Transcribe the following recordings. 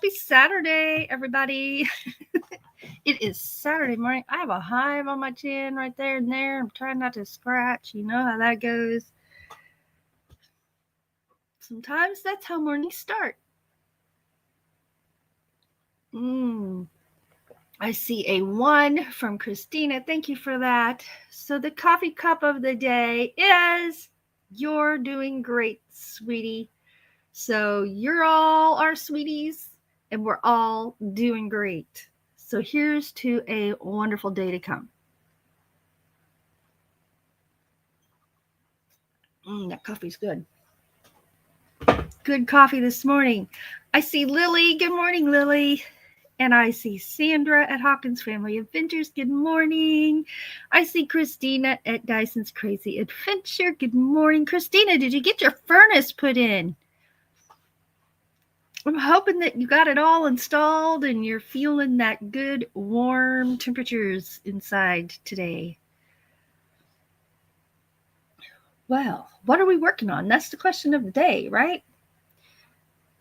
Happy Saturday, everybody. It is Saturday morning. I have a hive on my chin right there and there. I'm trying not to scratch. You know how that goes. Sometimes that's how mornings start. I see a 1 from Christina. Thank you for that. So the coffee cup of the day is you're doing great, sweetie. So you're all our sweeties, and we're all doing great. So here's to a wonderful day to come. That coffee's good. Good coffee this morning. I see Lily. Good morning, Lily. And I see Sandra at Hawkins Family Adventures. Good morning. I see Christina at Dyson's Crazy Adventure. Good morning. Christina, did you get your furnace put in? I'm hoping that you got it all installed and you're feeling that good warm temperatures inside today. Well, what are we working on? That's the question of the day, right?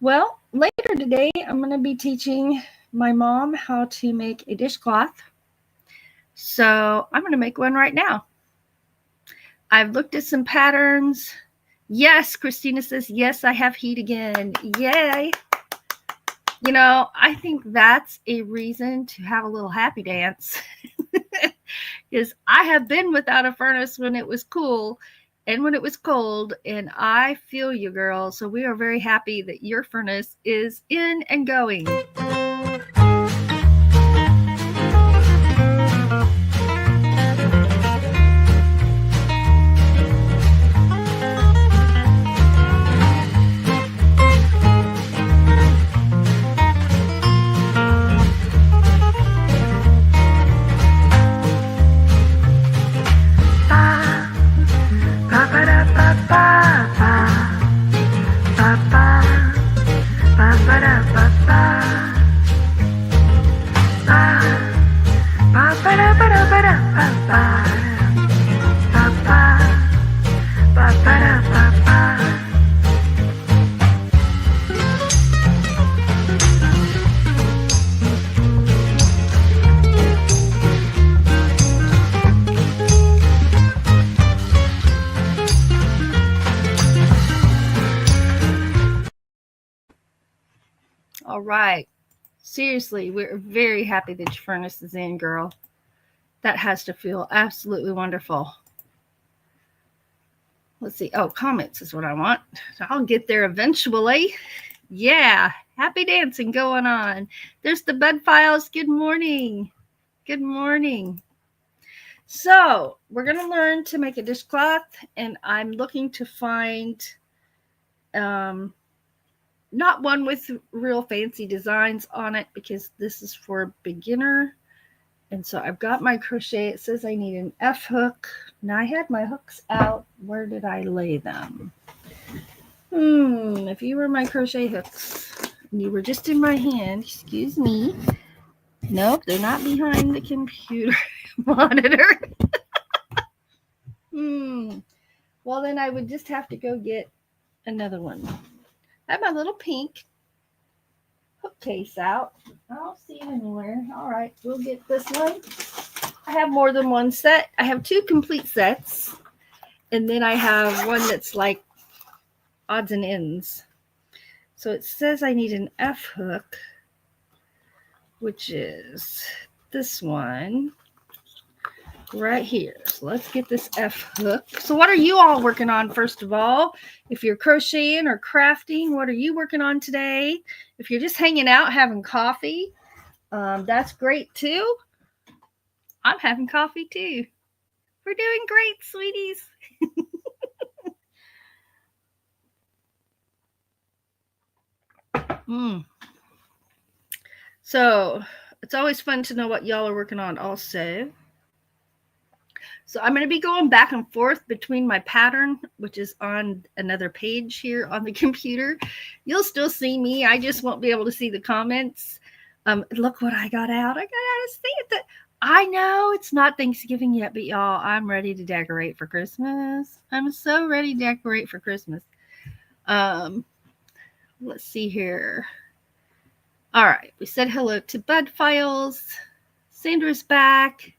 Well, later today, I'm going to be teaching my mom how to make a dishcloth. So I'm going to make one right now. I've looked at some patterns. Yes, Christina says, yes, I have heat again. Yay. You know, I think that's a reason to have a little happy dance. Because I have been without a furnace when it was cool and when it was cold, and I feel you, girl. So we are very happy that your furnace is in and going. All right. Seriously, we're very happy that your furnace is in, girl. That has to feel absolutely wonderful. Let's see. Oh, comments is what I want. I'll get there eventually. Yeah. Happy dancing going on. There's the bed files. Good morning. Good morning. So we're going to learn to make a dishcloth, and I'm looking to find not one with real fancy designs on it, because this is for beginner. And so I've got my crochet. It says I need an F hook. Now I had my hooks out. Where did I lay them? If you were my crochet hooks and you were just in my hand, excuse me. Nope, they're not behind the computer monitor. Well, then I would just have to go get another one. I have my little pink hook case out. I don't see it anywhere. All right, we'll get this one. I have more than one set. I have 2 complete sets, and then I have one that's like odds and ends. So it says I need an F hook, which is this one right here. So let's get this F hook. So what are you all working on, first of all? If you're crocheting or crafting, what are you working on today? If you're just hanging out having coffee, that's great too. I'm having coffee too. We're doing great, sweeties. So it's always fun to know what y'all are working on also. So I'm going to be going back and forth between my pattern, which is on another page here on the computer. You'll still see me. I just won't be able to see the comments. Look what I got out. I got out a Santa. I know it's not Thanksgiving yet, but y'all, I'm ready to decorate for Christmas. I'm so ready to decorate for Christmas. Let's see here. All right, we said hello to Bud Files. Sandra's back.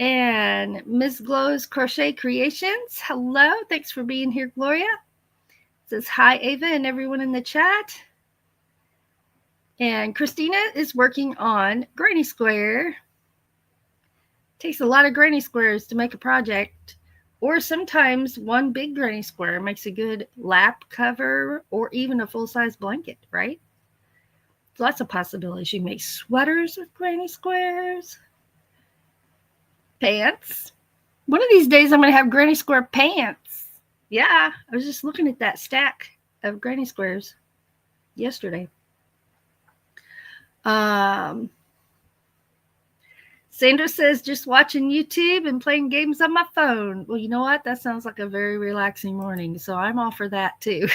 And Ms. Glow's Crochet Creations. Hello, thanks for being here, Gloria. It says hi, Ava, and everyone in the chat. And Christina is working on Granny Square. Takes a lot of granny squares to make a project, or sometimes one big granny square makes a good lap cover or even a full-size blanket, right? Lots of possibilities. You make sweaters with granny squares, pants. One of these days I'm going to have granny square pants. Yeah, I was just looking at that stack of granny squares yesterday. Sandra says, just watching YouTube and playing games on my phone. Well, you know what? That sounds like a very relaxing morning. So I'm all for that too.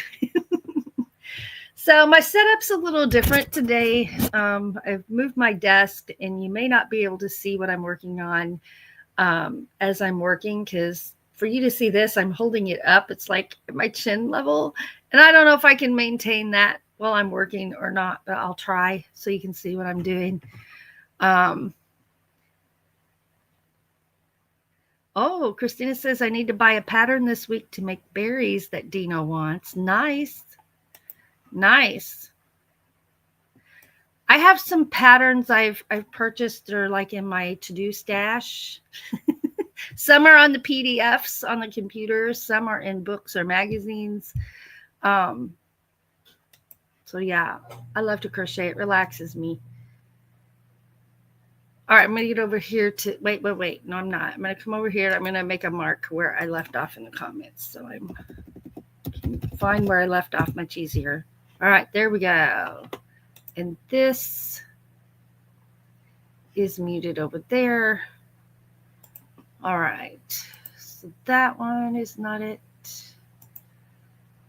So my setup's a little different today. I've moved my desk and you may not be able to see what I'm working on as I'm working, because for you to see this, I'm holding it up. It's like at my chin level. And I don't know if I can maintain that while I'm working or not, but I'll try so you can see what I'm doing. Oh, Christina says I need to buy a pattern this week to make berries that Dino wants. Nice. Nice. I have some patterns I've purchased that are like in my to-do stash. Some are on the PDFs on the computer. Some are in books or magazines. So yeah, I love to crochet. It relaxes me. All right, I'm going to get over here to, wait. No, I'm not. I'm going to come over here. I'm going to make a mark where I left off in the comments. So I can find where I left off much easier. All right, there we go. And this is muted over there. All right, so that one is not it.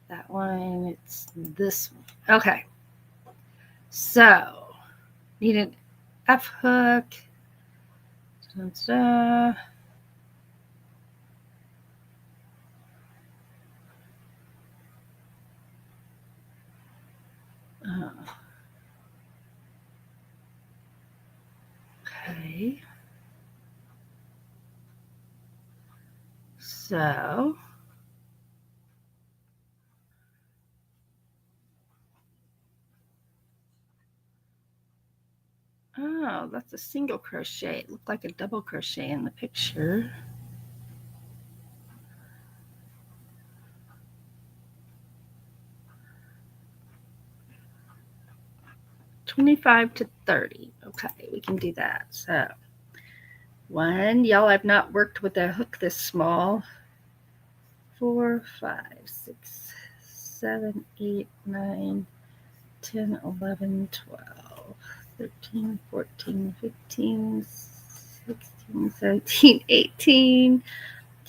That one, it's this one. Okay, so need an F hook. Da-da. Okay. So oh, that's a single crochet. It looked like a double crochet in the picture. $25 to $30. Okay, we can do that. So one, y'all, I've not worked with a hook this small. 4, 5, 6, 7, 8, 9, 10, 11, 12, 13, 14, 15, 16, 17, 18,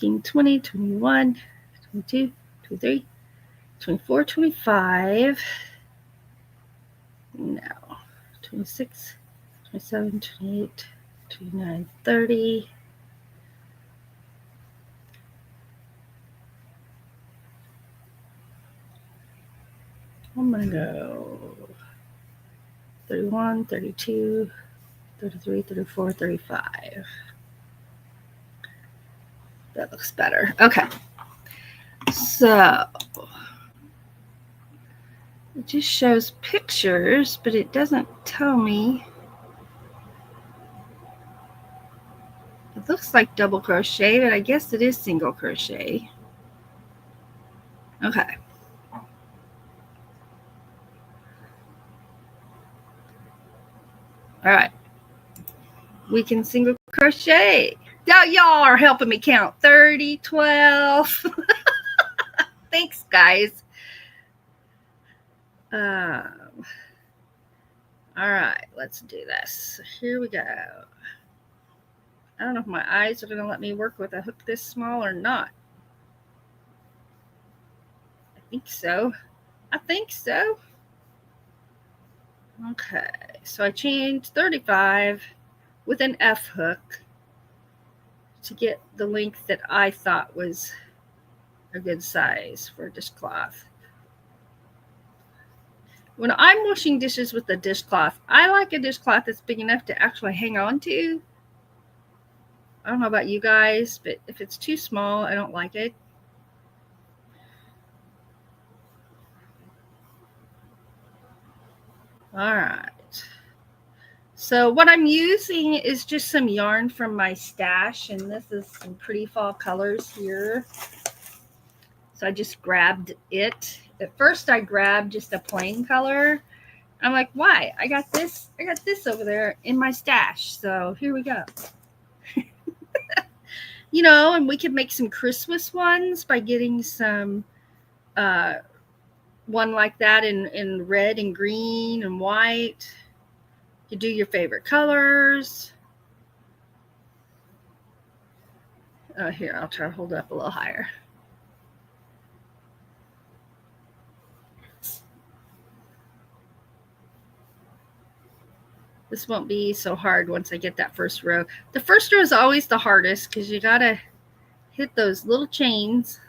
19, 20, 21, 22, 23, 24, 25. No, 26, 27, 28, 29, 30. I'm going to go 31, 32, 33, 34, 35. That looks better. Okay. So it just shows pictures, but it doesn't tell me. It looks like double crochet, but I guess it is single crochet. Okay. All right. We can single crochet. Y'all are helping me count. 30, 12. Thanks, guys. All right, let's do this. Here we go. I don't know if my eyes are going to let me work with a hook this small or not. I think so. Okay, so I chained 35 with an F hook to get the length that I thought was a good size for this cloth. When I'm washing dishes with a dishcloth, I like a dishcloth that's big enough to actually hang on to. I don't know about you guys, but if it's too small, I don't like it. All right. So what I'm using is just some yarn from my stash, and this is some pretty fall colors here. So I just grabbed it. At first I grabbed just a plain color. I'm like, why? I got this over there in my stash. So here we go. You know, and we could make some Christmas ones by getting some one like that in red and green and white. You do your favorite colors. Here, I'll try to hold it up a little higher. This won't be so hard once I get that first row. The first row is always the hardest because you gotta hit those little chains.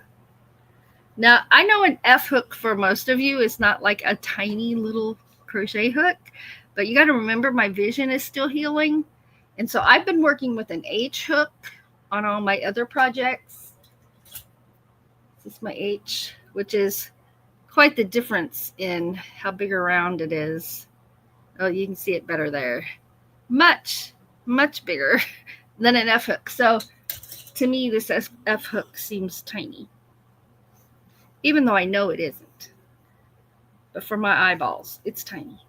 Now, I know an F hook for most of you is not like a tiny little crochet hook, but you got to remember my vision is still healing. And so I've been working with an H hook on all my other projects. This is my H, which is quite the difference in how big around it is. Oh, you can see it better there. Much, much bigger than an F hook. So to me, this F hook seems tiny, even though I know it isn't. But for my eyeballs, it's tiny.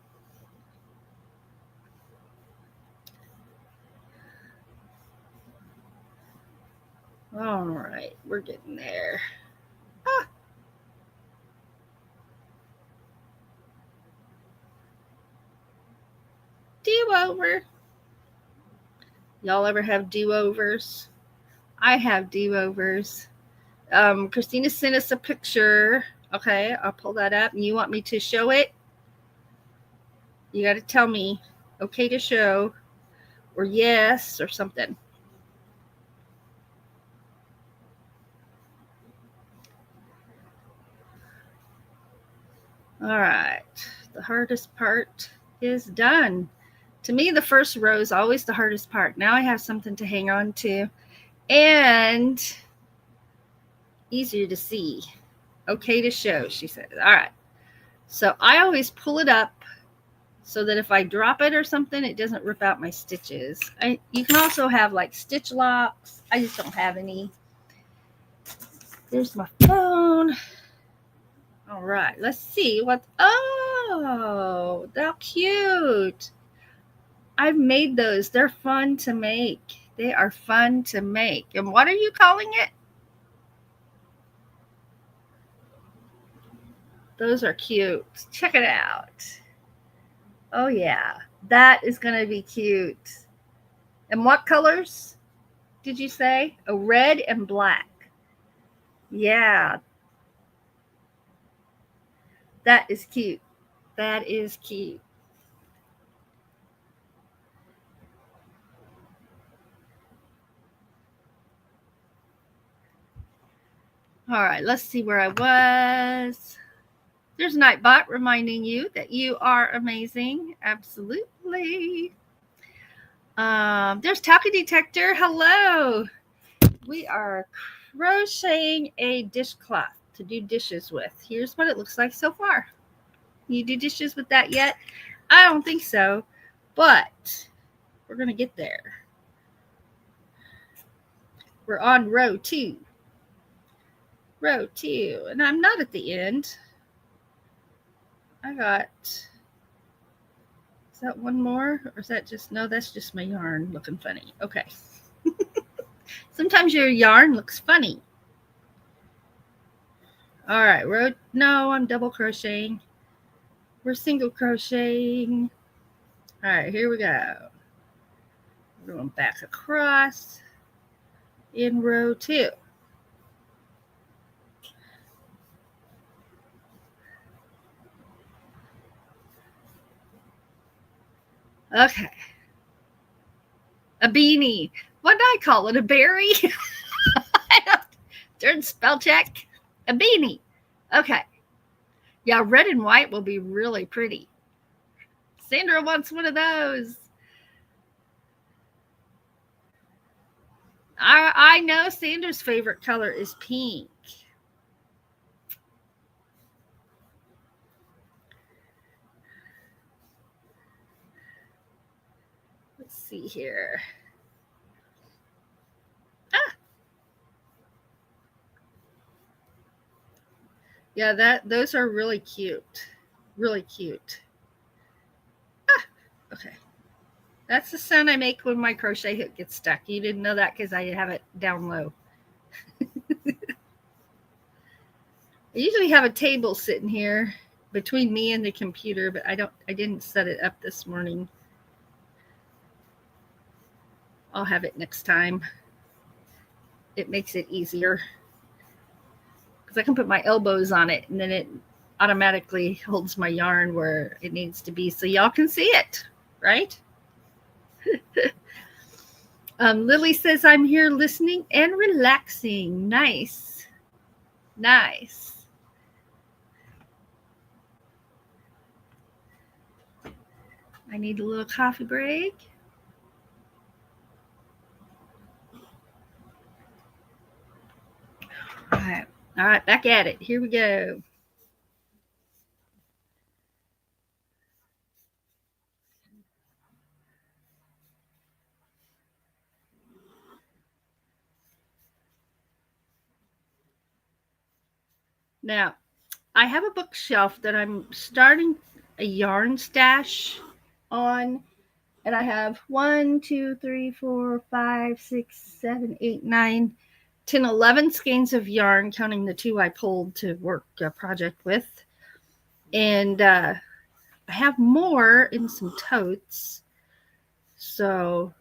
All right, we're getting there. Ah. Do-over. Y'all ever have do-overs? I have do-overs. Christina sent us a picture. Okay, I'll pull that up. And you want me to show it? You got to tell me, okay to show, or yes, or something. All right, the hardest part is done. To me, the first row is always the hardest part. Now I have something to hang on to and easier to see. Okay to show, she said. All right. So I always pull it up so that if I drop it or something, it doesn't rip out my stitches. You can also have like stitch locks. I just don't have any. There's my phone. All right, let's see what. Oh, they're cute. I've made those. They're fun to make. They are fun to make. And what are you calling it? Those are cute. Check it out. Oh, yeah. That is going to be cute. And what colors did you say? A red and black. Yeah. That is cute. That is cute. All right, let's see where I was. There's Nightbot reminding you that you are amazing. Absolutely. There's Talkie Detector. Hello. We are crocheting a dishcloth to do dishes with. Here's what it looks like so far. You do dishes with that yet? I don't think so, but we're going to get there. We're on row 2. Row 2, and I'm not at the end. I got, is that one more? Or is that just, no, that's just my yarn looking funny. Okay. Sometimes your yarn looks funny. All right, no, I'm double crocheting. We're single crocheting. All right, here we go. We're going back across in row 2. Okay. A beanie. What did I call it? A berry? During spell check. A beanie. Okay. Yeah, red and white will be really pretty. Sandra wants one of those. I know Sandra's favorite color is pink. Let's see here. Ah. Yeah, those are really cute. Really cute. Ah, okay. That's the sound I make when my crochet hook gets stuck. You didn't know that because I have it down low. I usually have a table sitting here between me and the computer, but I didn't set it up this morning. I'll have it next time. It makes it easier because I can put my elbows on it and then it automatically holds my yarn where it needs to be so y'all can see it, right? Lily says, I'm here listening and relaxing. Nice. Nice. I need a little coffee break. All right, back at it. Here we go. Now, I have a bookshelf that I'm starting a yarn stash on, and I have 1, 2, 3, 4, 5, 6, 7, 8, 9, 10, 11 skeins of yarn, counting the 2 I pulled to work a project with. And I have more in some totes. So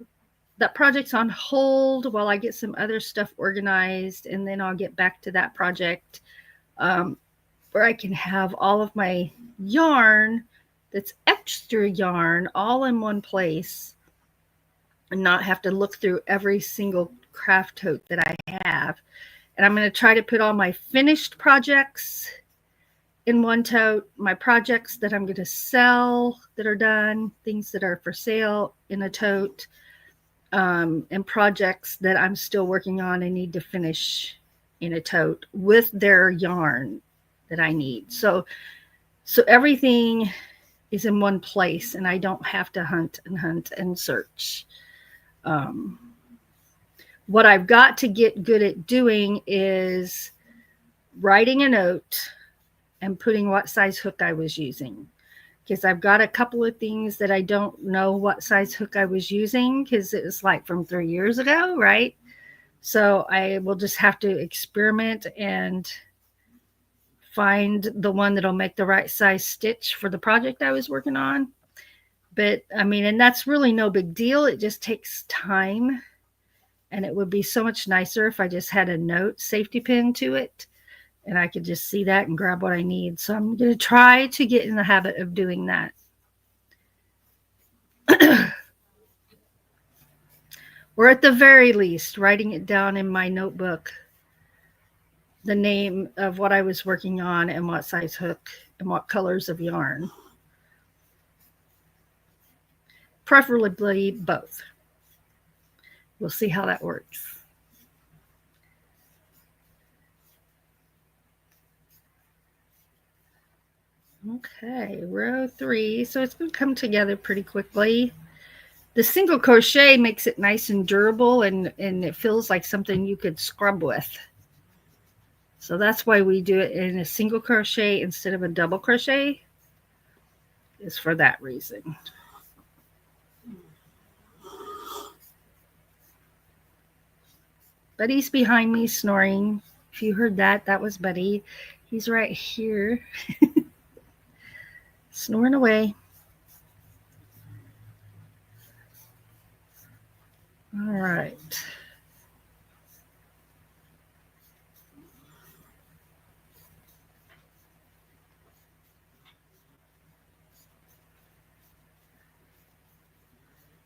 that project's on hold while I get some other stuff organized, and then I'll get back to that project where I can have all of my yarn that's extra yarn all in one place and not have to look through every single craft tote that I have. And I'm going to try to put all my finished projects in one tote, my projects that I'm going to sell that are done, things that are for sale in a tote, and projects that I'm still working on and need to finish in a tote with their yarn that I need. So everything is in one place and I don't have to hunt and search. What I've got to get good at doing is writing a note and putting what size hook I was using, because I've got a couple of things that I don't know what size hook I was using because it was like from 3 years ago, right? So I will just have to experiment and find the one that'll make the right size stitch for the project I was working on. But I mean, and that's really no big deal. It just takes time. And it would be so much nicer if I just had a note safety pin to it and I could just see that and grab what I need. So I'm going to try to get in the habit of doing that. Or at the very least, writing it down in my notebook, the name of what I was working on and what size hook and what colors of yarn. Preferably both. We'll see how that works. Okay, row 3. So it's going to come together pretty quickly. The single crochet makes it nice and durable, and it feels like something you could scrub with. So that's why we do it in a single crochet instead of a double crochet, is for that reason. Buddy's behind me snoring. If you heard that, that was Buddy. He's right here. Snoring away. All right.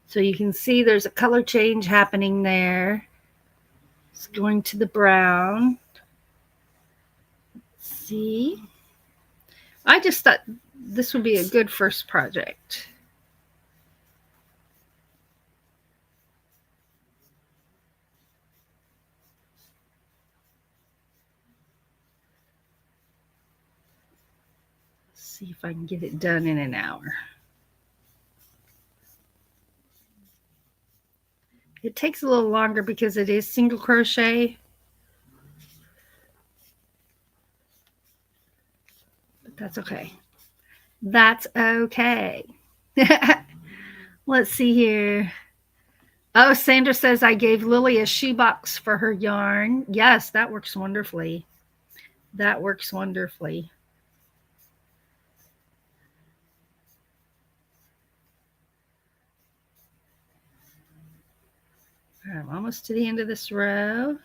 So you can see there's a color change happening there. It's going to the brown. Let's see. I just thought this would be a good first project. Let's see if I can get it done in an hour. It takes a little longer because it is single crochet. But that's okay. That's okay. Let's see here. Oh, Sandra says I gave Lily a shoebox for her yarn. Yes, that works wonderfully. That works wonderfully. All right, I'm almost to the end of this row.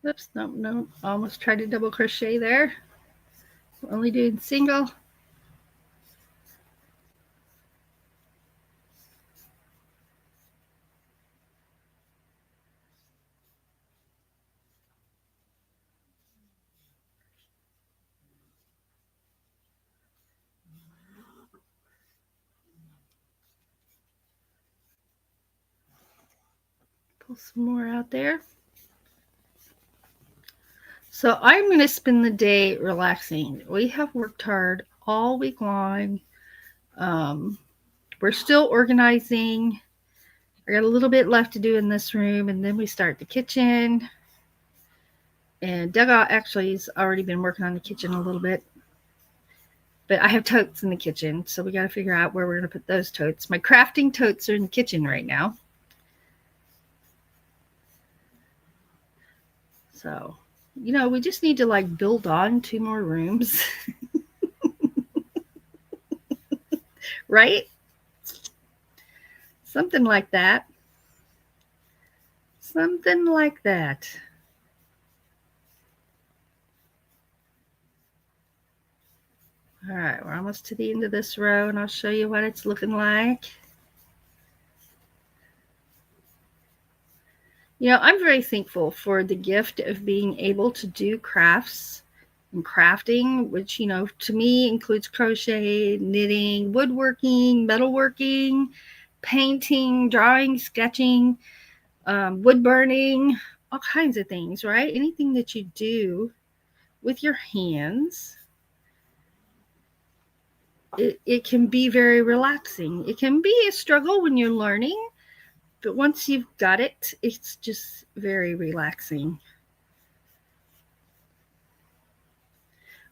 Oops, no, almost tried to double crochet there. Only doing single. Pull some more out there. So I'm going to spend the day relaxing. We have worked hard all week long. We're still organizing. I got a little bit left to do in this room, and then we start the kitchen. And Doug actually has already been working on the kitchen a little bit. But I have totes in the kitchen, so we got to figure out where we're going to put those totes. My crafting totes are in the kitchen right now. So, we just need to like build on 2 more rooms. Right? Something like that. Something like that. All right, we're almost to the end of this row, and I'll show you what it's looking like. I'm very thankful for the gift of being able to do crafts and crafting, which, to me includes crochet, knitting, woodworking, metalworking, painting, drawing, sketching, wood burning, all kinds of things, right? Anything that you do with your hands, it can be very relaxing. It can be a struggle when you're learning, but once you've got it, it's just very relaxing.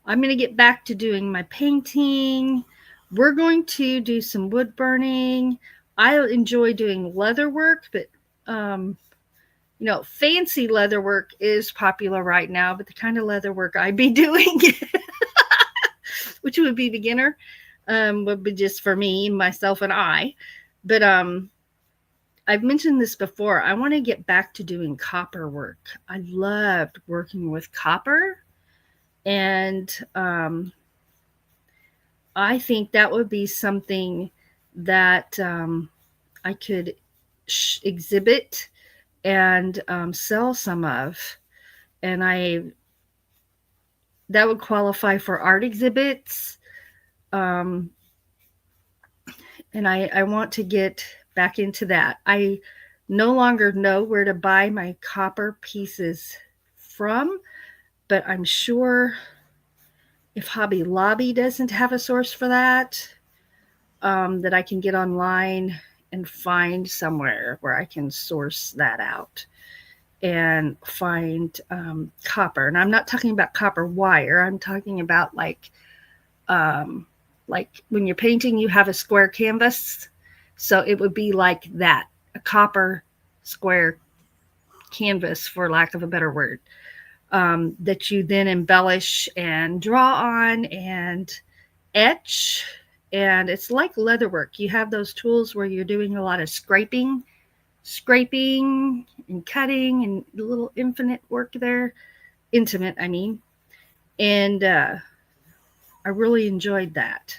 I'm going to get back to doing my painting. We're going to do some wood burning. I enjoy doing leather work, but fancy leather work is popular right now, but the kind of leather work I'd be doing, which would be beginner, would be just for me, myself, and I. But I've mentioned this before. I want to get back to doing copper work. I loved working with copper, and I think that would be something that I could exhibit and sell some of, and that would qualify for art exhibits. And I want to get back into that. I no longer know where to buy my copper pieces from, but I'm sure if Hobby Lobby doesn't have a source for that, that I can get online and find somewhere where I can source that out and find copper. And I'm not talking about copper wire. I'm talking about like when you're painting, you have a square canvas. So it would be like that, a copper square canvas, for lack of a better word, that you then embellish and draw on and etch and it's like leatherwork. You have those tools where you're doing a lot of scraping and cutting and a little intimate work there. Intimate, I mean. And I really enjoyed that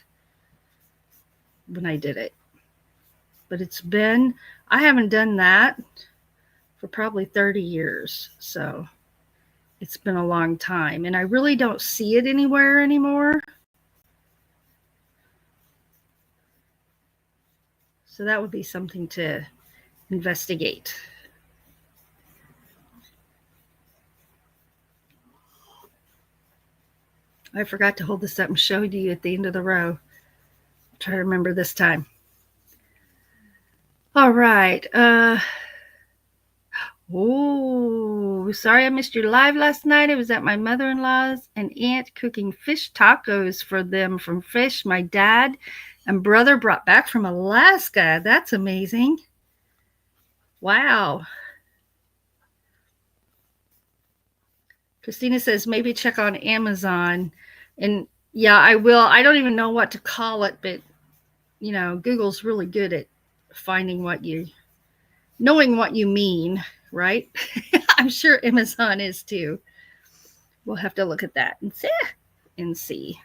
when I did it. But I haven't done that for probably 30 years. So it's been a long time. And I really don't see it anywhere anymore. So that would be something to investigate. I forgot to hold this up and show you at the end of the row. I'll try to remember this time. All right. Sorry I missed your live last night. I was at my mother-in-law's and aunt cooking fish tacos for them from fish my dad and brother brought back from Alaska. That's amazing. Wow. Christina says maybe check on Amazon. And yeah, I will. I don't even know what to call it, but you know, Google's really good at knowing what you mean, right? I'm sure Amazon is too. We'll have to look at that and see.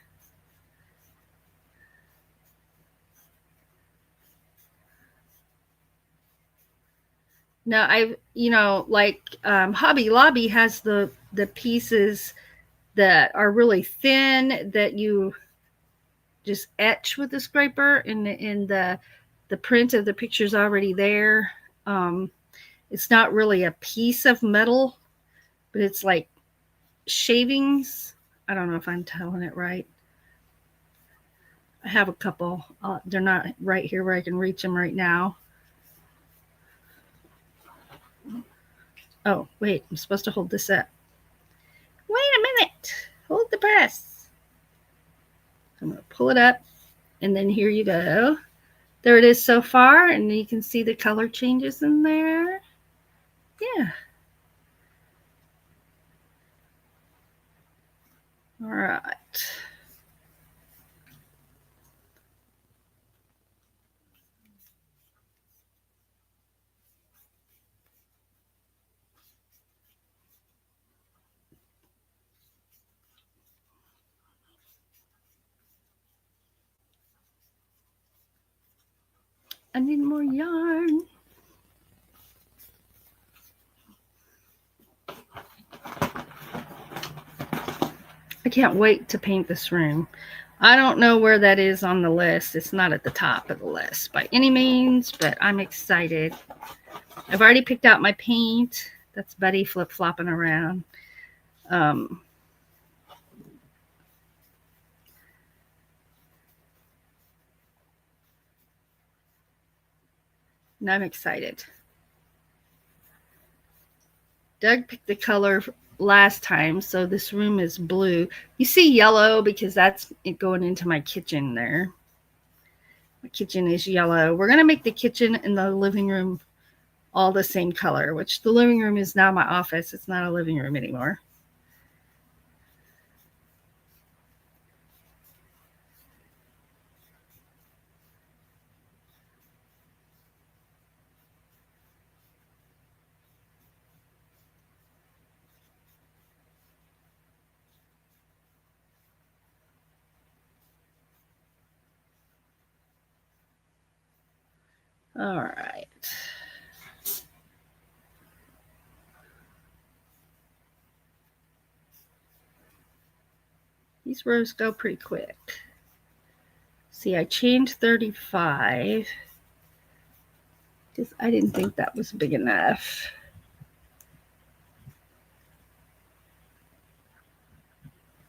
Now Hobby Lobby has the pieces that are really thin that you just etch with the scraper, and the print of the picture's already there. It's not really a piece of metal, but it's like shavings. I don't know if I'm telling it right. I have a couple. They're not right here where I can reach them right now. Oh, wait, I'm supposed to hold this up. Wait a minute. Hold the press. I'm going to pull it up, and then here you go. There it is so far, and you can see the color changes in there. Yeah. All right. I need more yarn. I can't wait to paint this room. I don't know where that is on the list. It's not at the top of the list by any means, but I'm excited. I've already picked out my paint. That's Buddy flip-flopping around. And I'm excited. Doug picked the color last time, so this room is blue. You see yellow because that's it going into my kitchen there. My kitchen is yellow. We're going to make the kitchen and the living room all the same color, which the living room is now my office. It's not a living room anymore. All right. These rows go pretty quick. See, I chained 35 because I didn't think that was big enough.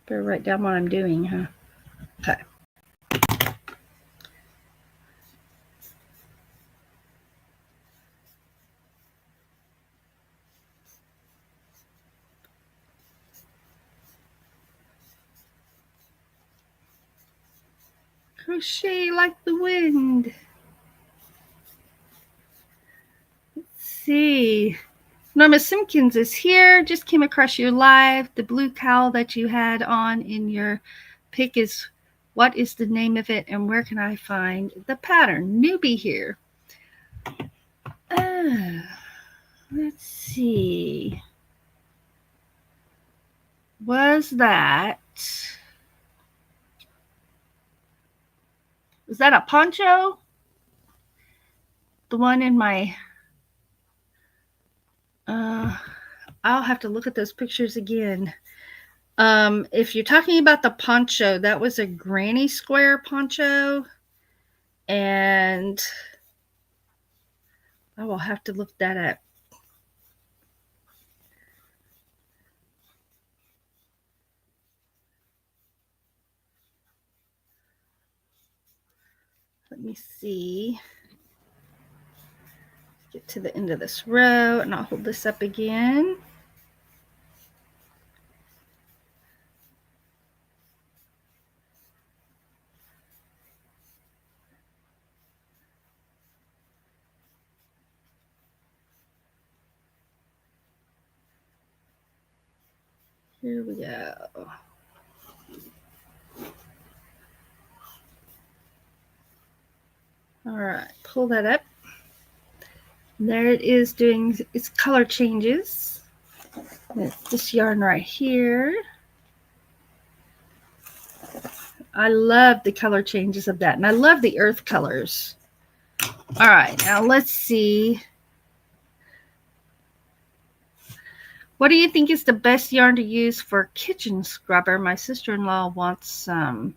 Better write down what I'm doing, huh? Okay. Crochet like the wind. Let's see. Norma Simpkins is here. Just came across your live. The blue cowl that you had on in your pic is What is the name of it, and where can I find the pattern? Newbie here. Let's see. Was that a poncho? The one in my I'll have to look at those pictures again. If you're talking about the poncho, that was a granny square poncho, and I will have to look that up. Let me see. Get to the end of this row, and I'll hold this up again. Here we go. All right, pull that up. There it is doing its color changes. It's this yarn right here. I love the color changes of that, and I love the earth colors. All right, now let's see. What do you think is the best yarn to use for kitchen scrubber? My sister-in-law wants some.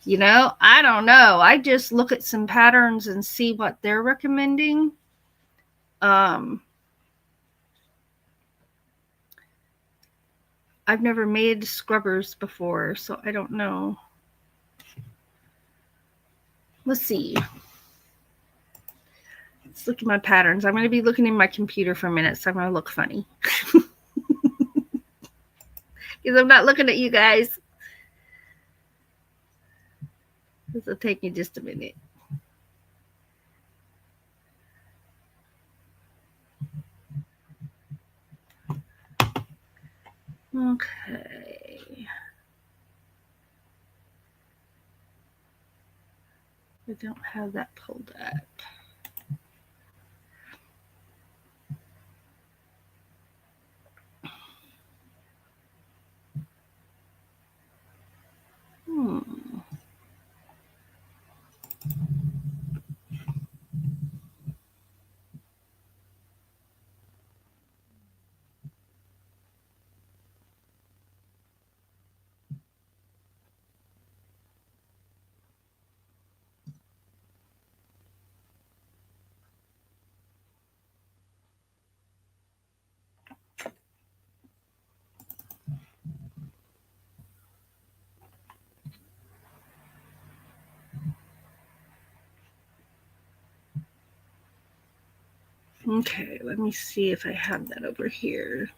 You know, I don't know. I just look at some patterns and see what they're recommending. I've never made scrubbers before, so I don't know. Let's see. Let's look at my patterns. I'm going to be looking in my computer for a minute, so I'm going to look funny. Because I'm not looking at you guys. This will take me just a minute. Okay. I don't have that pulled up. Okay, let me see if I have that over here.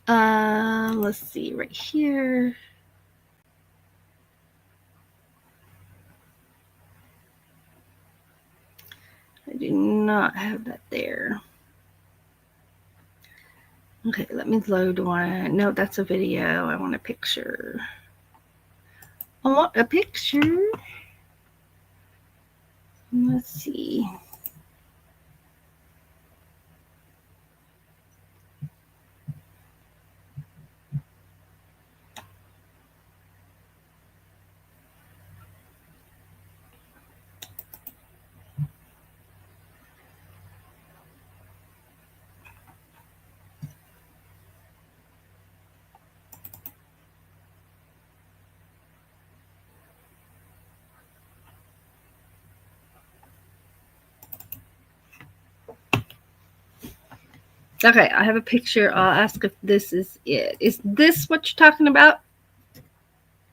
Let's see right here. I do not have that there. Okay, let me load one. No, that's a video. I want a picture. I want a picture. Let's see. Okay, I have a picture. I'll ask if this is it. Is this what you're talking about?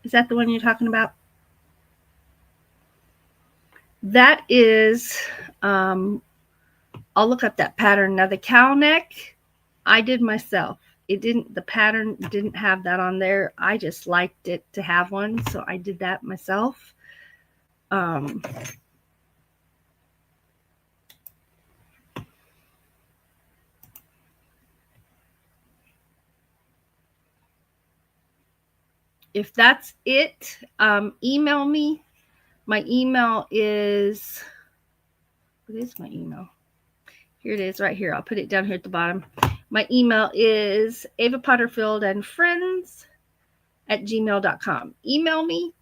Is that the one you're talking about? That is, I'll look up that pattern. Now the cow neck, I did myself. The pattern didn't have that on there. I just liked it to have one, so I did that myself. if that's it, email me. My email is, what is my email? Here it is right here. I'll put it down here at the bottom. My email is Ava Potterfield and Friends at gmail.com. Email me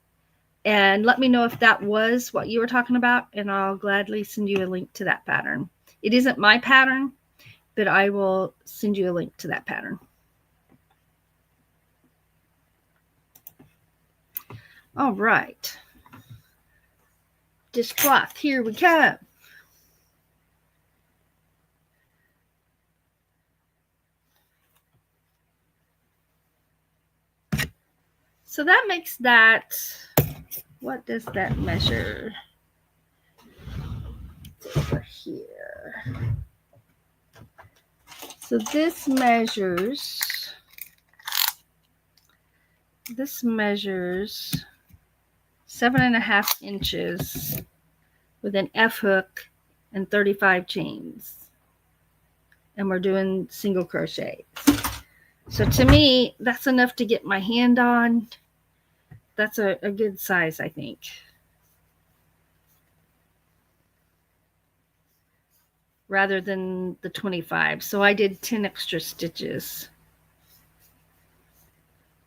and let me know if that was what you were talking about, and I'll gladly send you a link to that pattern. It isn't my pattern, but I will send you a link to that pattern. All right. Dishcloth, here we come. So that makes that, what does that measure? It's over here. So this measures 7.5 inches with an F hook and 35 chains. And we're doing single crochet. So to me, that's enough to get my hand on. That's a good size, I think. Rather than the 25. So I did 10 extra stitches.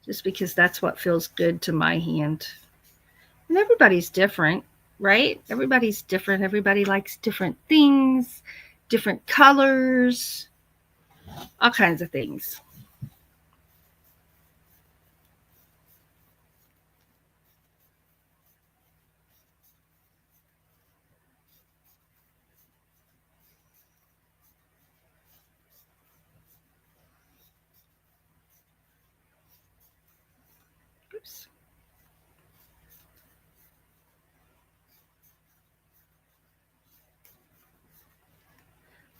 Just because that's what feels good to my hand. And everybody's different, right? Everybody's different. Everybody likes different things, different colors, all kinds of things. Oops.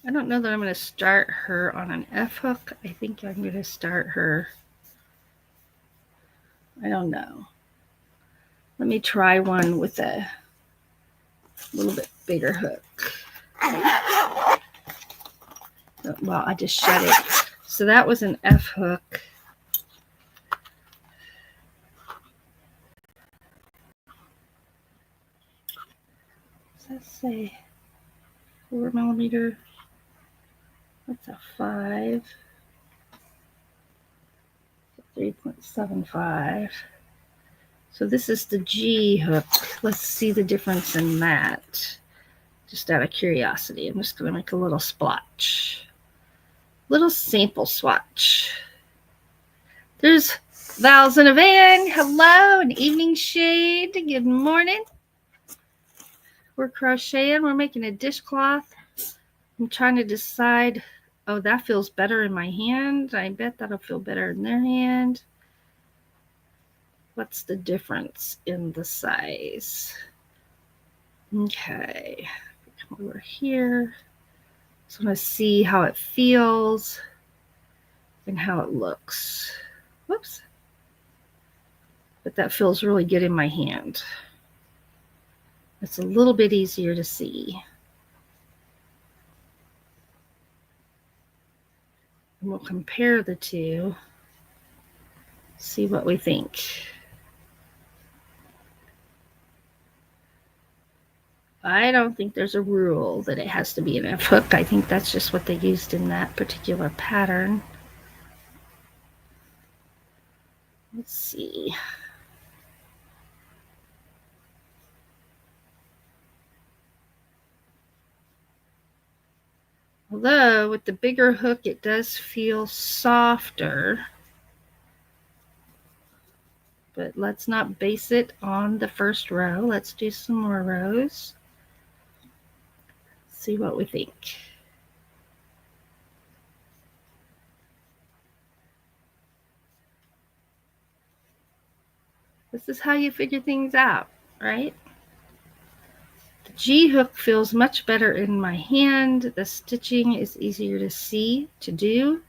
I don't know that I'm going to start her on an F hook. I think I'm going to start her, I don't know. Let me try one with a little bit bigger hook. Well, I just shut it. So that was an F hook. Does that say 4 millimeter? That's a 5. 3.75. So this is the G hook. Let's see the difference in that. Just out of curiosity, I'm just going to make a little splotch. Little sample swatch. There's Val's in a van. Hello, an evening shade. Good morning. We're crocheting. We're making a dishcloth. I'm trying to decide. Oh, that feels better in my hand. I bet that'll feel better in their hand. What's the difference in the size? Okay. Come over here. Just want to see how it feels and how it looks. Whoops. But that feels really good in my hand. It's a little bit easier to see. And we'll compare the two. See what we think. I don't think there's a rule that it has to be an F hook. I think that's just what they used in that particular pattern. Let's see. Although with the bigger hook, it does feel softer. But let's not base it on the first row. Let's do some more rows. See what we think. This is how you figure things out, right? The G hook feels much better in my hand. The stitching is easier to see, to do.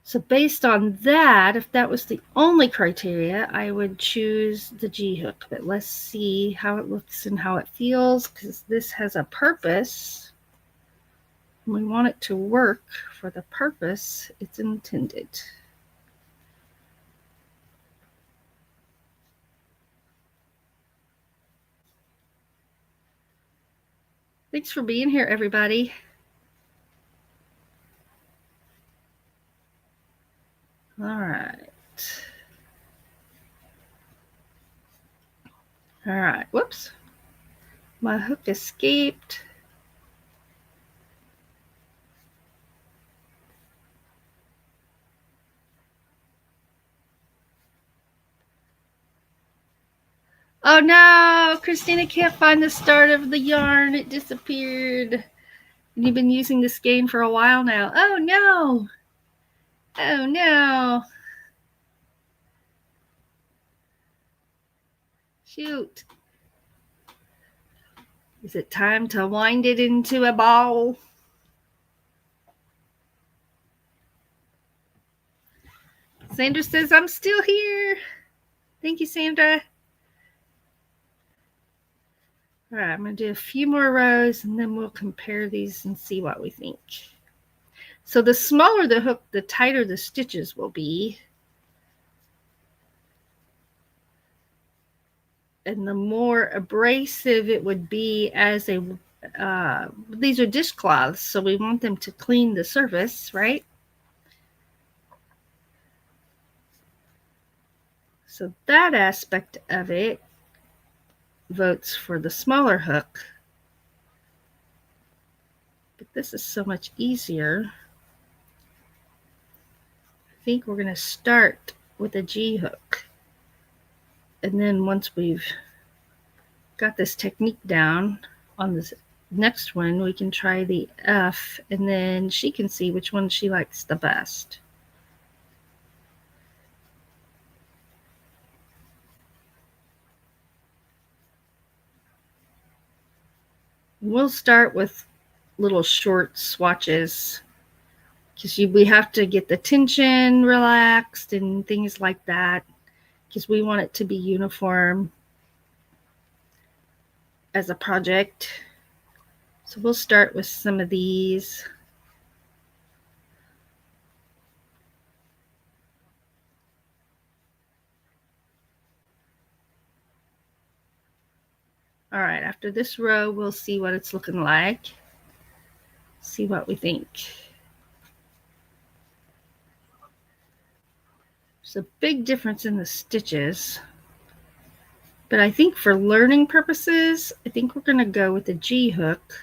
So based on that, if that was the only criteria, I would choose the G hook. But let's see how it looks and how it feels, because this has a purpose. We want it to work for the purpose it's intended. Thanks for being here, everybody. All right. All right. Whoops. My hook escaped. Oh no, Christina can't find the start of the yarn. It disappeared. And you've been using the skein for a while now. Oh no. Oh no. Shoot. Is it time to wind it into a ball? Sandra says, I'm still here. Thank you, Sandra. All right, I'm going to do a few more rows and then we'll compare these and see what we think. So the smaller the hook, the tighter the stitches will be. And the more abrasive it would be as a, these are dishcloths, so we want them to clean the surface, right? So that aspect of it votes for the smaller hook. But this is so much easier. I think we're going to start with a G hook. And then once we've got this technique down on this next one, we can try the F, and then she can see which one she likes the best. We'll start with little short swatches because we have to get the tension relaxed and things like that because we want it to be uniform as a project. So we'll start with some of these. All right, after this row, we'll see what it's looking like. See what we think. There's a big difference in the stitches. But I think for learning purposes, I think we're going to go with the G hook.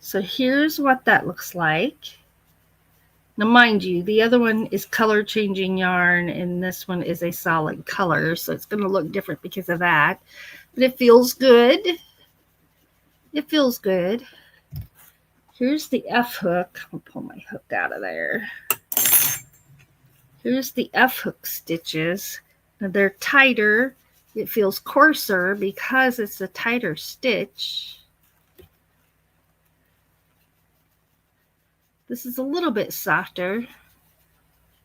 So here's what that looks like. Now, mind you, the other one is color changing yarn, and this one is a solid color. So it's going to look different because of that. But it feels good. It feels good. Here's the F hook. I'll pull my hook out of there. Here's the F hook stitches. Now they're tighter. It feels coarser because it's a tighter stitch. This is a little bit softer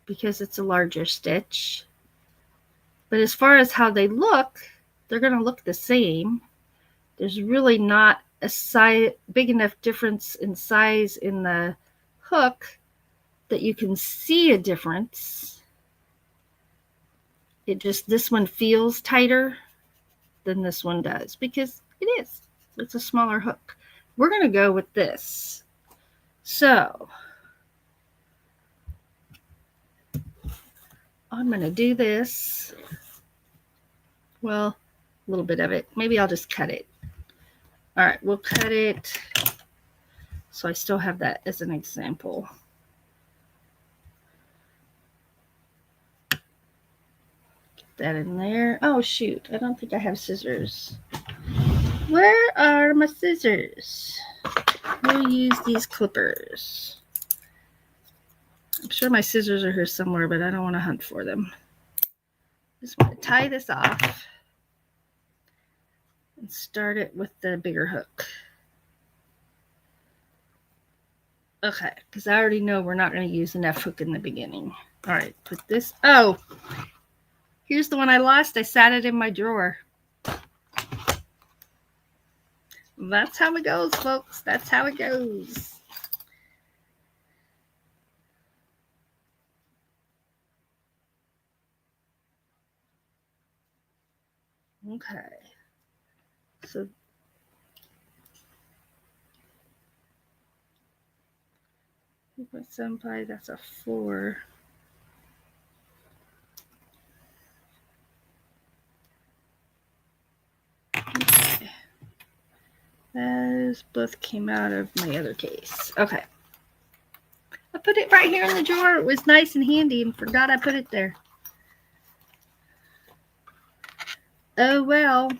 because it's a larger stitch. But as far as how they look, they're going to look the same. There's really not a big enough difference in size in the hook that you can see a difference. It just, this one feels tighter than this one does because it is. It's a smaller hook. We're going to go with this. So I'm going to do this. Well, a little bit of it. Maybe I'll just cut it. All right, we'll cut it. So I still have that as an example. Get that in there. Oh, shoot. I don't think I have scissors. Where are my scissors? We'll use these clippers. I'm sure my scissors are here somewhere, but I don't want to hunt for them. Just want to tie this off and start it with the bigger hook. Okay, because I already know we're not going to use an F hook in the beginning. All right, put this. Oh, here's the one I lost. I sat it in my drawer. That's how it goes, folks. That's how it goes. Okay. So 2.75, that's a 4. Okay. Those both came out of my other case. Okay. I put it right here in the drawer. It was nice and handy and forgot I put it there. Oh, well.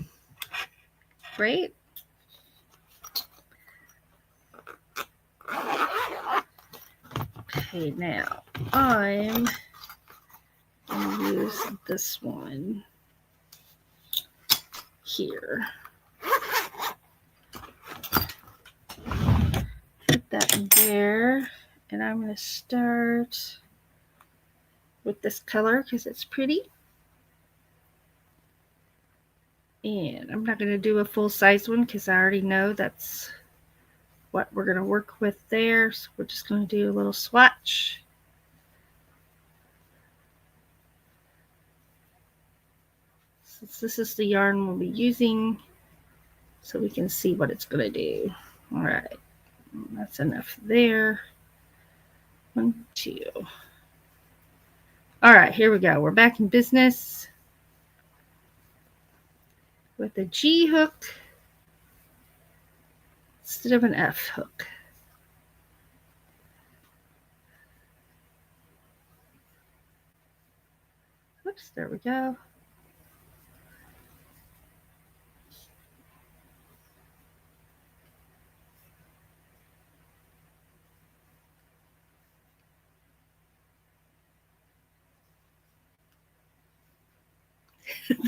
Great. Okay, now I'm going to use this one here. Put that in there. And I'm going to start with this color because it's pretty. And I'm not going to do a full-size one because I already know that's what we're going to work with there. So we're just going to do a little swatch. Since this is the yarn we'll be using, so we can see what it's going to do. All right. That's enough there. 1, 2. All right, here we go. We're back in business with a G hook instead of an F hook. Oops, there we go.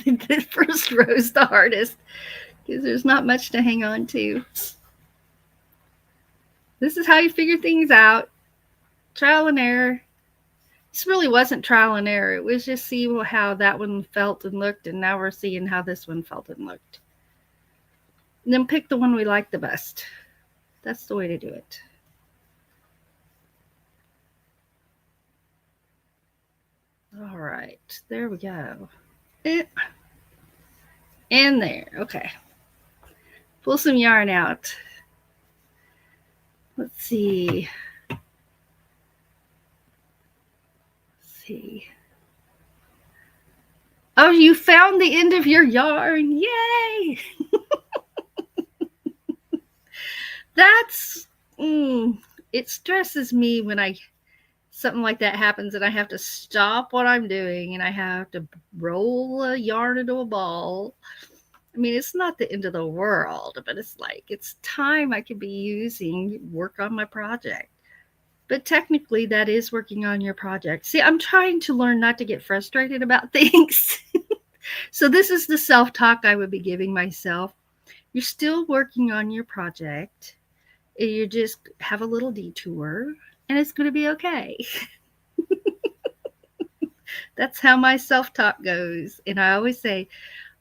The first row is the hardest because there's not much to hang on to. This is how you figure things out. Trial and error. This really wasn't trial and error. It was just see how that one felt and looked, and now we're seeing how this one felt and looked. And then pick the one we like the best. That's the way to do it. All right, there we go. And there, okay. Pull some yarn out. Let's see. Oh, you found the end of your yarn. Yay! That's, it stresses me when something like that happens and I have to stop what I'm doing and I have to roll a yarn into a ball. I mean, it's not the end of the world, but it's like, it's time I could be using work on my project. But technically, that is working on your project. See, I'm trying to learn not to get frustrated about things. So this is the self-talk I would be giving myself. You're still working on your project. You just have a little detour, and it's going to be okay. That's how my self-talk goes. And I always say,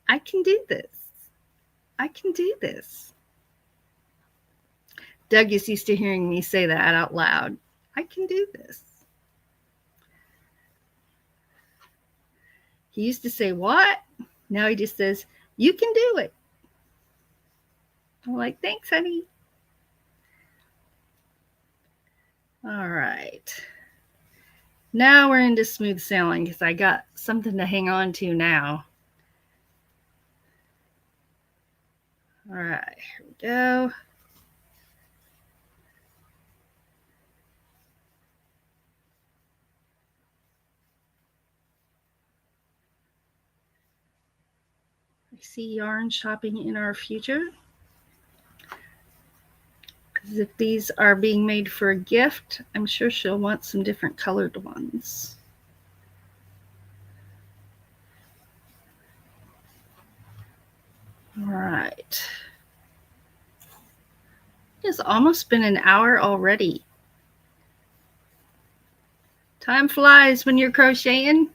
I can do this. I can do this. Doug is used to hearing me say that out loud. I can do this. He used to say, what? Now he just says, you can do it. I'm like, thanks, honey. All right. Now we're into smooth sailing because I got something to hang on to now. All right, here we go. I see yarn shopping in our future. Because if these are being made for a gift, I'm sure she'll want some different colored ones. All right. It's almost been an hour already. Time flies when you're crocheting.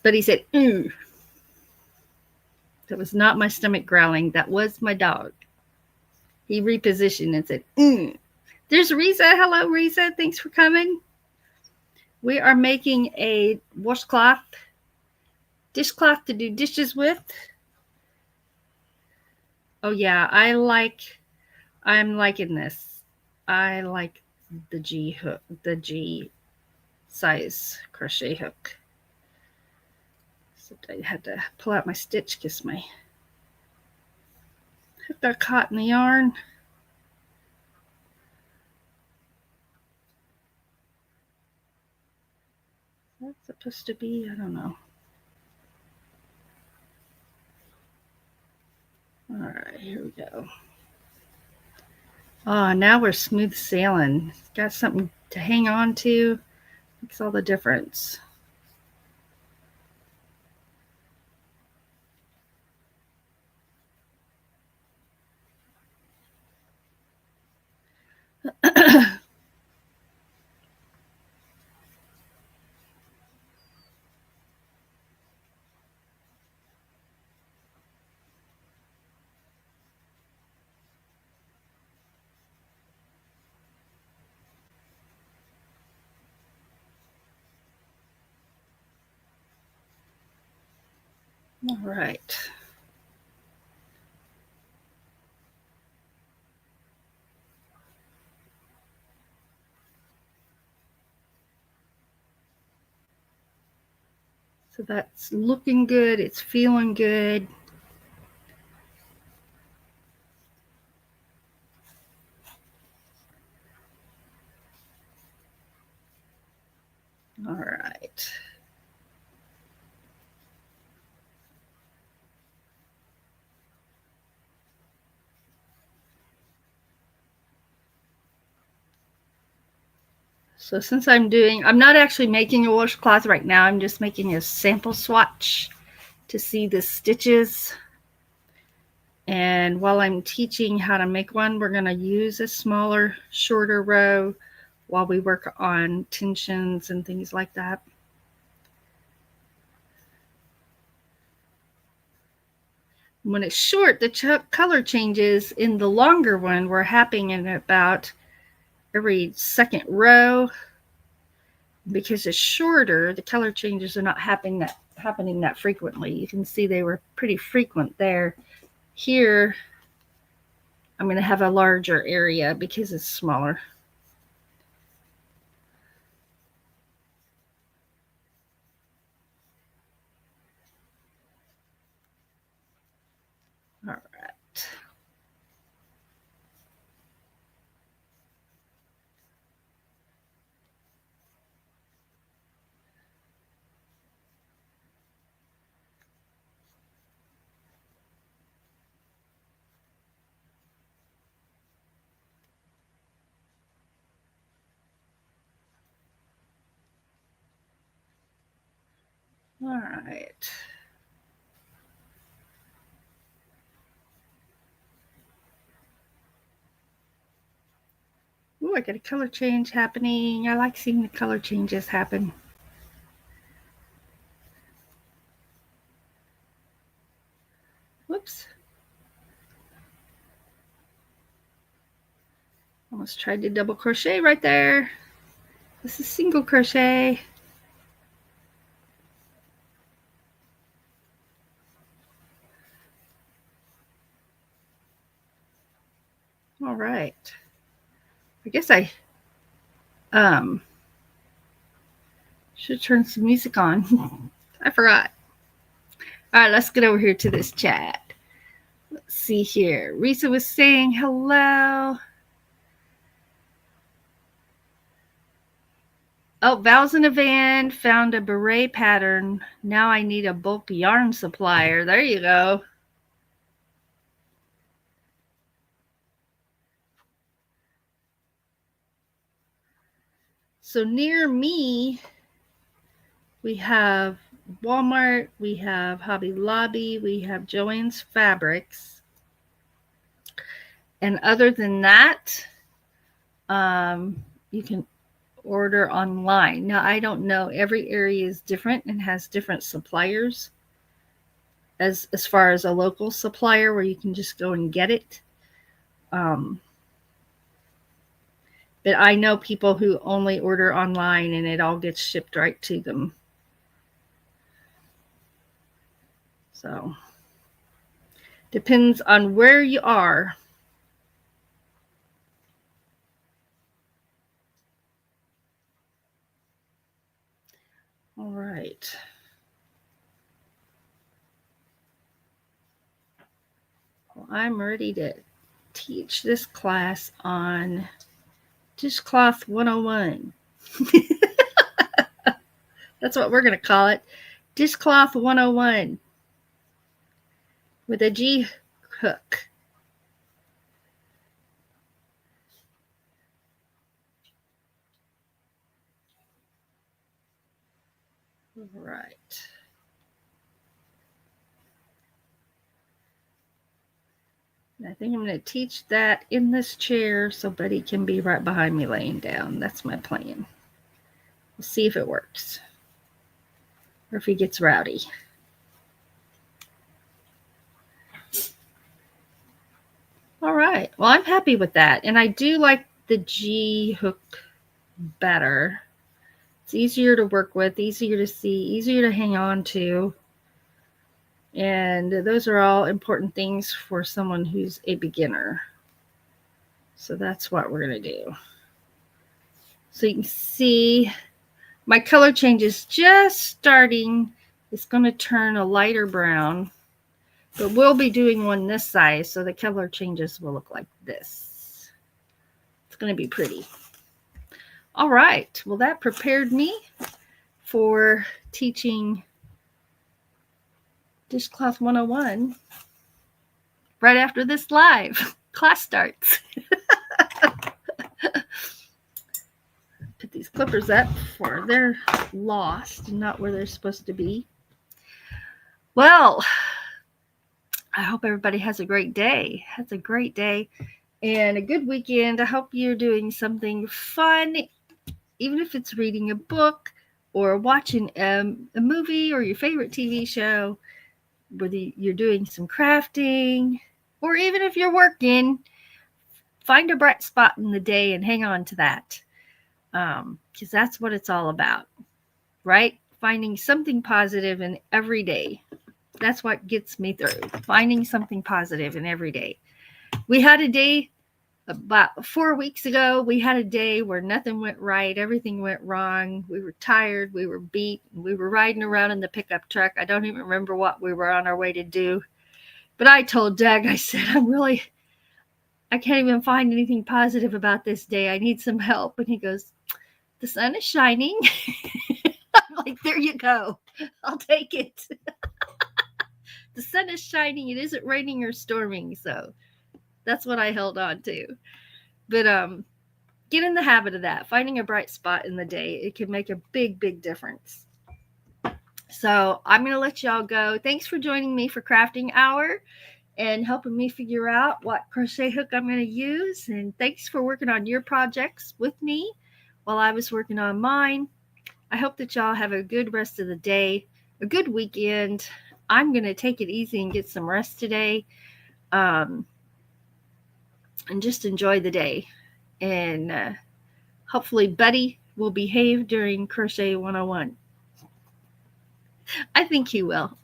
But he said, ooh. That was not my stomach growling. That was my dog. He repositioned and said, There's Risa. Hello, Risa. Thanks for coming. We are making a washcloth, dishcloth to do dishes with. Oh, yeah. I like I'm liking this. I like the G hook, the G size crochet hook. So I had to pull out my stitch because my hook got caught in the yarn. That's supposed to be, I don't know. All right, here we go. Oh, now we're smooth sailing. Got something to hang on to. Makes all the difference. All right. So that's looking good. It's feeling good. All right. So since I'm not actually making a washcloth right now. I'm just making a sample swatch to see the stitches. And while I'm teaching how to make one, we're going to use a smaller, shorter row while we work on tensions and things like that. When it's short, the color changes in the longer one were happening in about every second row. Because it's shorter, the color changes are not happening that frequently. You can see they were pretty frequent there. Here, I'm going to have a larger area because it's smaller. All right. All right. Ooh, I got a color change happening. I like seeing the color changes happen. Whoops. Almost tried to double crochet right there. This is single crochet. All right. I guess I should turn some music on. I forgot. All right, let's get over here to this chat. Let's see here. Risa was saying hello. Oh, Val's in a van, found a beret pattern. Now I need a bulk yarn supplier. There you go. So near me, we have Walmart, we have Hobby Lobby, we have Joann's Fabrics. And other than that, you can order online. Now, I don't know. Every area is different and has different suppliers as far as a local supplier where you can just go and get it. But I know people who only order online and it all gets shipped right to them. So, depends on where you are. All right. Well, I'm ready to teach this class on Dishcloth 101. That's what we're going to call it. Dishcloth 101 with a G hook. All right. I think I'm going to teach that in this chair so Buddy can be right behind me laying down. That's my plan. We'll see if it works or if he gets rowdy. All right. Well, I'm happy with that. And I do like the G hook better. It's easier to work with, easier to see, easier to hang on to. And those are all important things for someone who's a beginner. So that's what we're going to do. So you can see my color change is just starting. It's going to turn a lighter brown, but we'll be doing one this size, so the color changes will look like this. It's going to be pretty. All right. Well, that prepared me for teaching Dishcloth 101 right after this live class starts. Put these clippers up before they're lost and not where they're supposed to be. Well, I hope everybody has a great day. Has a great day and a good weekend. I hope you're doing something fun, even if it's reading a book or watching a movie or your favorite TV show, whether you're doing some crafting or even if you're working, find a bright spot in the day and hang on to that. Because that's what it's all about, right? Finding something positive in every day. That's what gets me through. Finding something positive in every day. We had a day about 4 weeks ago. We had a day where nothing went right. Everything went wrong. We were tired. We were beat. We were riding around in the pickup truck. I don't even remember what we were on our way to do. But I told Doug, I said, I can't even find anything positive about this day. I need some help. And he goes, the sun is shining. I'm like, there you go. I'll take it. The sun is shining. It isn't raining or storming. So that's what I held on to. But get in the habit of that. Finding a bright spot in the day. It can make a big, big difference. So I'm going to let y'all go. Thanks for joining me for Crafting Hour and helping me figure out what crochet hook I'm going to use. And thanks for working on your projects with me while I was working on mine. I hope that y'all have a good rest of the day, a good weekend. I'm going to take it easy and get some rest today, and just enjoy the day. And hopefully Buddy will behave during Crochet 101. I think he will.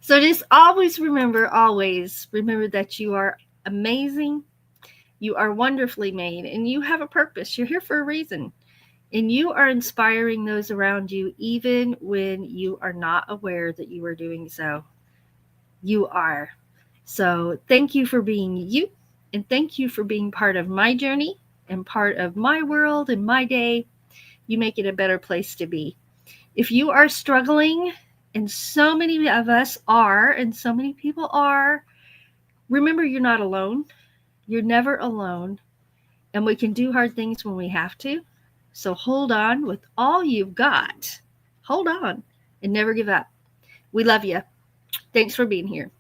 So just always remember that you are amazing. You are wonderfully made, and you have a purpose. You're here for a reason. And you are inspiring those around you, even when you are not aware that you are doing so. You are. So thank you for being you, and thank you for being part of my journey and part of my world and my day. You make it a better place to be. If you are struggling, and so many of us are, and so many people are, remember you're not alone. You're never alone. And we can do hard things when we have to. So hold on with all you've got. Hold on and never give up. We love you. Thanks for being here.